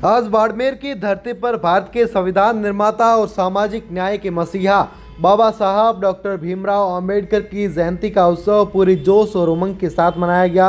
आज बाड़मेर की धरती पर भारत के संविधान निर्माता और सामाजिक न्याय के मसीहा बाबा साहब डॉक्टर भीमराव अंबेडकर की जयंती का उत्सव पूरी जोश और उमंग के साथ मनाया गया।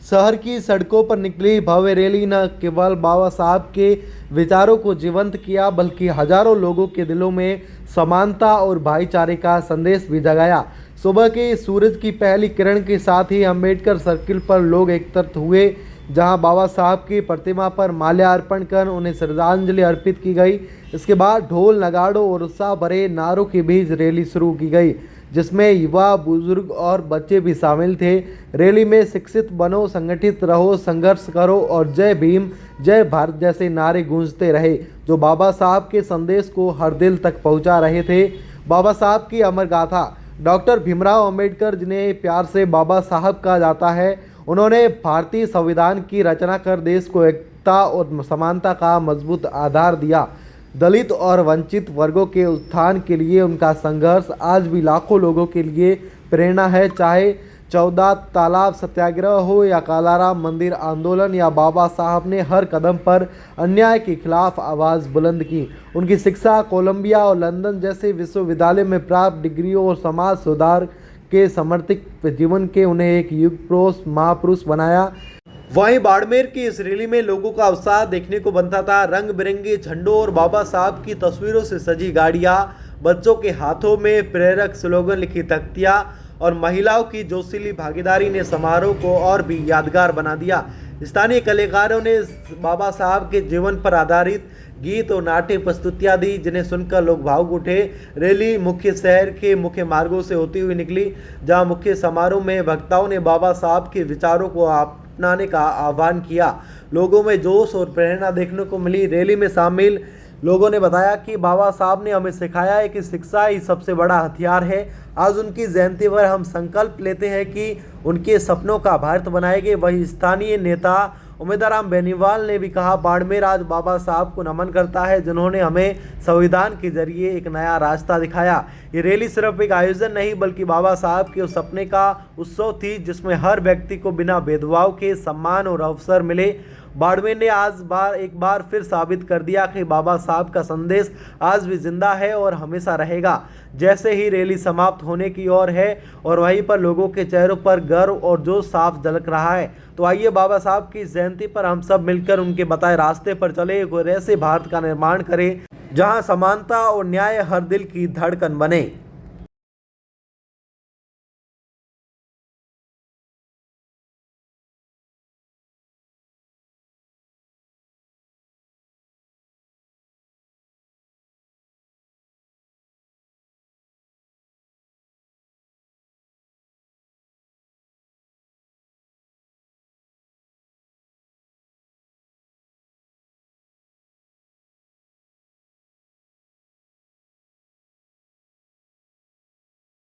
शहर की सड़कों पर निकली भव्य रैली न केवल बाबा साहब के विचारों को जीवंत किया बल्कि हजारों लोगों के दिलों में समानता और भाईचारे का संदेश भी जगाया। सुबह के सूरज की पहली किरण के साथ ही अंबेडकर सर्किल पर लोग एकत्रित हुए, जहां बाबा साहब की प्रतिमा पर माल्यार्पण कर उन्हें श्रद्धांजलि अर्पित की गई। इसके बाद ढोल नगाड़ों और उत्साह भरे नारों के बीच रैली शुरू की गई, जिसमें युवा, बुजुर्ग और बच्चे भी शामिल थे। रैली में शिक्षित बनो, संगठित रहो, संघर्ष करो और जय भीम, जय भारत जैसे नारे गूंजते रहे, जो बाबा साहब के संदेश को हर दिल तक पहुंचा रहे थे। बाबा साहब की अमर गाथा। डॉक्टर भीमराव अंबेडकर, जिन्हें प्यार से बाबा साहब कहा जाता है, उन्होंने भारतीय संविधान की रचना कर देश को एकता और समानता का मजबूत आधार दिया। दलित और वंचित वर्गों के उत्थान के लिए उनका संघर्ष आज भी लाखों लोगों के लिए प्रेरणा है। चाहे 14 तालाब सत्याग्रह हो या कालाराम मंदिर आंदोलन, या बाबा साहब ने हर कदम पर अन्याय के खिलाफ आवाज़ बुलंद की। उनकी शिक्षा कोलंबिया और लंदन जैसे विश्वविद्यालय में प्राप्त डिग्रियों और समाज सुधार के समर्पित जीवन के उन्हें एक युग पुरुष महापुरुष बनाया। वहीं बाड़मेर की इस रैली में लोगों का उत्साह देखने को बनता था। रंग बिरंगे झंडों और बाबा साहब की तस्वीरों से सजी गाड़ियां, बच्चों के हाथों में प्रेरक स्लोगन लिखी तख्तियां और महिलाओं की जोशीली भागीदारी ने समारोह को और भी यादगार बना दिया। स्थानीय कलाकारों ने बाबा साहब के जीवन पर आधारित गीत और नाट्य प्रस्तुतियां दी, जिन्हें सुनकर लोग भावुक उठे। रैली मुख्य शहर के मुख्य मार्गों से होती हुई निकली, जहां मुख्य समारोह में वक्ताओं ने बाबा साहब के विचारों को अपनाने का आह्वान किया। लोगों में जोश और प्रेरणा देखने को मिली। रैली में शामिल लोगों ने बताया कि बाबा साहब ने हमें सिखाया है कि शिक्षा ही सबसे बड़ा हथियार है। आज उनकी जयंती पर हम संकल्प लेते हैं कि उनके सपनों का भारत बनाएंगे। वही स्थानीय नेता उमेदराम बेनीवाल ने भी कहा, बाड़मेर आज बाबा साहब को नमन करता है, जिन्होंने हमें संविधान के जरिए एक नया रास्ता दिखाया। ये रैली सिर्फ एक आयोजन नहीं बल्कि बाबा साहब के उस सपने का उत्सव थी, जिसमें हर व्यक्ति को बिना भेदभाव के सम्मान और अवसर मिले। बाड़मेर ने एक बार फिर साबित कर दिया कि बाबा साहब का संदेश आज भी जिंदा है और हमेशा रहेगा। जैसे ही रैली समाप्त होने की ओर है और वहीं पर लोगों के चेहरों पर गर्व और जोश साफ झलक रहा है। तो आइए बाबा साहब की जयंती पर हम सब मिलकर उनके बताए रास्ते पर चले और ऐसे भारत का निर्माण करें जहां समानता और न्याय हर दिल की धड़कन बने।